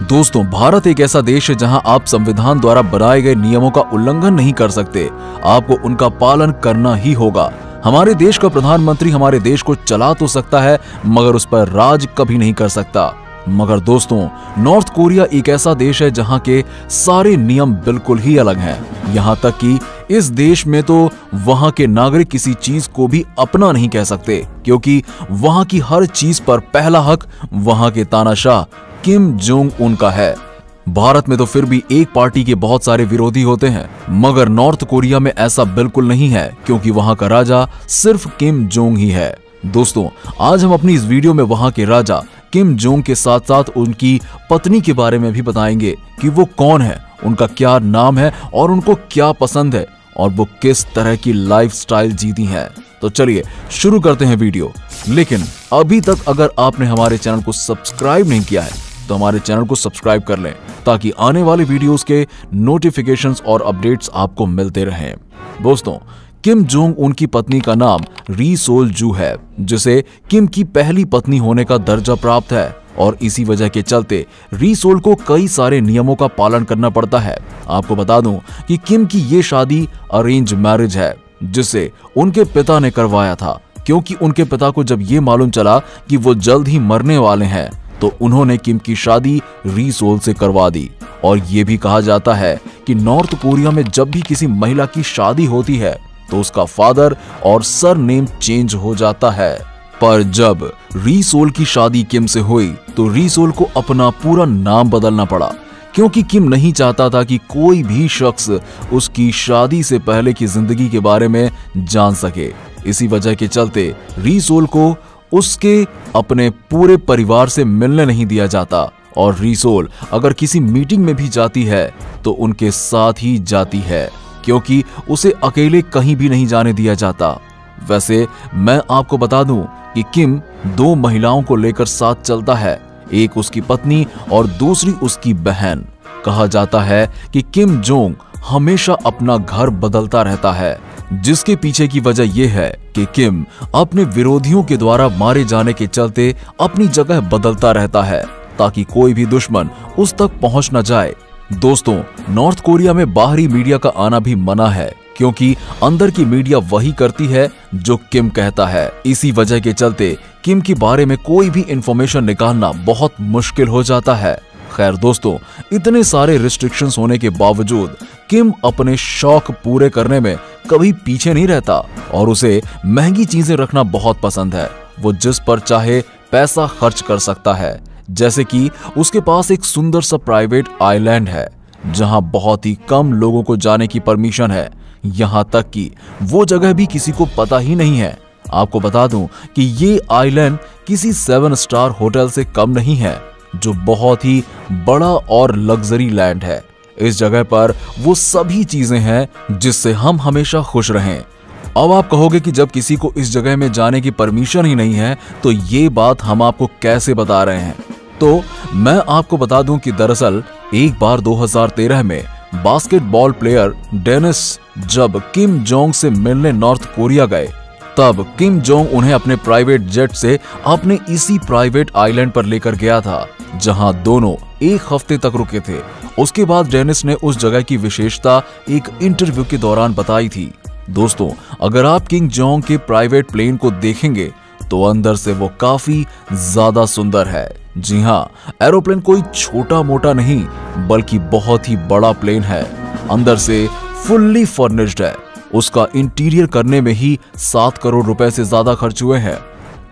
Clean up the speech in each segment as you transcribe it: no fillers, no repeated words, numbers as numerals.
दोस्तों, भारत एक ऐसा देश है जहां आप संविधान द्वारा बनाए गए नियमों का उल्लंघन नहीं कर सकते, आपको उनका पालन करना ही होगा। हमारे देश का प्रधानमंत्री हमारे देश को चला तो सकता है मगर उस पर राज कभी नहीं कर सकता। मगर दोस्तों, नॉर्थ कोरिया एक ऐसा देश है जहां के सारे नियम बिल्कुल ही अलग हैं। यहां तक कि इस देश में तो वहां के नागरिक किसी चीज को भी अपना नहीं कह सकते, क्योंकि वहां की हर चीज पर पहला हक वहां के तानाशाह किम जोंग उन का है। भारत में तो फिर भी एक पार्टी के बहुत सारे विरोधी होते हैं, मगर नॉर्थ कोरिया में ऐसा बिल्कुल नहीं है, क्योंकि वहां का राजा सिर्फ किम जोंग ही है। दोस्तों, आज हम अपनी इस वीडियो में वहां के राजा किम जोंग के साथ साथ उनकी पत्नी के बारे में भी बताएंगे कि वो कौन है, उनका क्या नाम है और उनको क्या पसंद है और वो किस तरह की लाइफस्टाइल जीती हैं। तो चलिए शुरू करते हैं वीडियो। लेकिन अभी तक अगर आपने हमारे चैनल को सब्सक्राइब नहीं किया है तो हमारे चैनल को सब्सक्राइब कर लें, ताकि आने वाले वीडियोस के नोटिफिकेशंस और अपडेट्स आपको मिलते रहें। दोस्तों, किम जोंग उनकी पत्नी का नाम री सोल जू है, जिसे किम की पहली पत्नी होने का दर्जा प्राप्त है, और इसी वजह के चलते री सोल को कई सारे नियमों का पालन करना पड़ता है। आपको बता दूं कि किम की ये शादी अरेंज मैरिज है, जिसे उनके पिता ने करवाया था, क्योंकि उनके पिता को जब ये मालूम चला कि वो जल्द ही मरने वाले हैं तो उन्होंने किम की शादी री सोल से करवा दी। और ये भी कहा जाता है कि नॉर्थ कोरिया में जब भी किसी महिला की शादी होती है तो उसका फादर और सरनेम चेंज हो जाता है। पर जब री सोल की शादी किम से हुई तो री सोल को अपना पूरा नाम बदलना पड़ा, क्योंकि किम नहीं चाहता था कि कोई भी शख्स उसकी शादी से पहले की जिंदगी के बारे में जान सके। इसी वजह के चलते री सोल को उसके अपने पूरे परिवार से मिलने नहीं दिया जाता, और री सोल अगर किसी मीटिंग में भी जाती है तो उनके साथ ही जाती है, क्योंकि उसे अकेले कहीं भी नहीं जाने दिया जाता। वैसे मैं आपको बता दूं कि किम दो महिलाओं को लेकर साथ चलता है, एक उसकी पत्नी और दूसरी उसकी बहन। कहा जाता है कि किम जोंग हमेशा अपना घर बदलता रहता है, जिसके पीछे की वजह यह है कि किम अपने विरोधियों के द्वारा मारे जाने के चलते अपनी जगह बदलता रहता है, ताकि कोई भी दुश्मन उस तक पहुंच न जाए। दोस्तों, नॉर्थ कोरिया में बाहरी मीडिया का आना भी मना है, क्योंकि अंदर की मीडिया वही करती है जो किम कहता है। इसी वजह के चलते किम के बारे में कोई भी इंफॉर्मेशन निकालना बहुत मुश्किल हो जाता है। खैर दोस्तों, इतने सारे रिस्ट्रिक्शंस होने के बावजूद किम अपने शौक पूरे करने में कभी पीछे नहीं रहता, और उसे महंगी चीजें रखना बहुत पसंद है। वो जिस पर चाहे पैसा खर्च कर सकता है, जैसे कि उसके पास एक सुंदर सा प्राइवेट आइलैंड है जहां बहुत ही कम लोगों को जाने की परमिशन है। यहां तक कि वो जगह भी किसी को पता ही नहीं है। आपको बता दूं कि ये आइलैंड किसी 7 स्टार होटल से कम नहीं है, जो बहुत ही बड़ा और लग्जरी लैंड है। इस जगह पर वो सभी चीजें हैं जिससे हम हमेशा खुश रहें। अब आप कहोगे कि जब किसी को इस जगह में जाने की परमिशन ही नहीं है तो ये बात हम आपको कैसे बता रहे हैं। तो मैं आपको बता दूं कि दरअसल एक बार 2013 में बास्केटबॉल प्लेयर डेनिस जब किम जोंग से मिलने नॉर्थ कोरिया गए, तब किम जोंग उन्हें अपने प्राइवेट जेट से अपने इसी प्राइवेट आइलैंड पर लेकर गया था, जहां दोनों एक हफ्ते तक रुके थे। उसके बाद डेनिस ने उस जगह की विशेषता एक इंटरव्यू के दौरान बताई थी। दोस्तों, अगर आप किम जोंग के प्राइवेट प्लेन को देखेंगे तो अंदर से वो काफी ज्यादा सुंदर है। जी हाँ, एरोप्लेन कोई छोटा मोटा नहीं बल्कि बहुत ही बड़ा प्लेन है। अंदर से फुल्ली फर्निश्ड है। उसका इंटीरियर करने में ही 7 करोड़ रुपए से ज्यादा खर्च हुए हैं।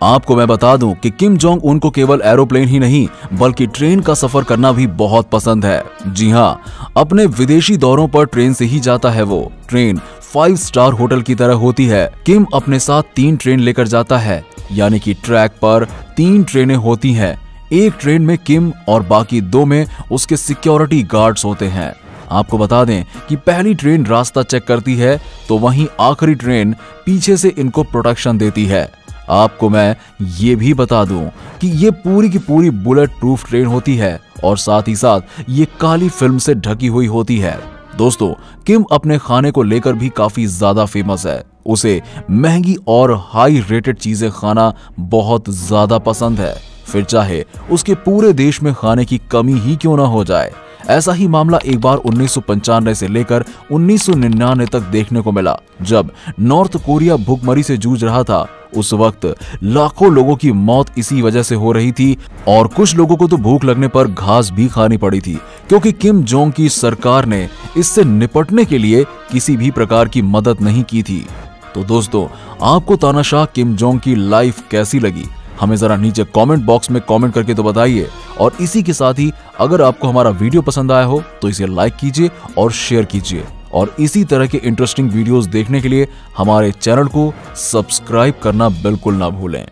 आपको मैं बता दूं कि किम जोंग उनको केवल एरोप्लेन ही नहीं बल्कि ट्रेन का सफर करना भी बहुत पसंद है। जी हाँ, अपने विदेशी दौरों पर ट्रेन से ही जाता है वो। ट्रेन 5 स्टार होटल की तरह होती है। किम अपने साथ 3 ट्रेन लेकर जाता है, यानी कि ट्रैक पर 3 ट्रेनें होती हैं। एक ट्रेन में किम और बाकी 2 में उसके सिक्योरिटी गार्ड्स होते हैं। आपको बता दें कि पहली ट्रेन रास्ता चेक करती है, तो वहीं आखिरी ट्रेन पीछे से इनको प्रोटेक्शन देती है। आपको मैं ये भी बता दूं कि ये पूरी की पूरी बुलेट प्रूफ ट्रेन होती है, और साथ ही साथ ये काली फिल्म से ढकी हुई होती है। दोस्तों, किम अपने खाने को लेकर भी काफी ज्यादा फेमस है। उसे महंगी और हाई रेटेड चीजें खाना बहुत ज्यादा पसंद है। फिर चाहे उसके पूरे देश में खाने की कमी ही क्यों ना हो जाए। ऐसा ही मामला एक बार 1995 से लेकर 1999 तक देखने को मिला, जब नॉर्थ कोरिया भूखमरी से जूझ रहा था। उस वक्त लाखों लोगों की मौत इसी वजह से हो रही थी और कुछ लोगों को तो भूख लगने पर घास भी खानी पड़ी थी, क्योंकि किम जोंग की सरकार ने इससे निपटने के लिए किसी भी प्रकार की मदद नहीं की थी। तो दोस्तों, आपको तानाशाह किम जोंग की लाइफ कैसी लगी? हमें जरा नीचे कमेंट बॉक्स में कमेंट करके तो बताइए। और इसी के साथ ही अगर आपको हमारा वीडियो पसंद आया हो तो इसे लाइक कीजिए और शेयर कीजिए। और इसी तरह के इंटरेस्टिंग वीडियोस देखने के लिए हमारे चैनल को सब्सक्राइब करना बिल्कुल ना भूलें।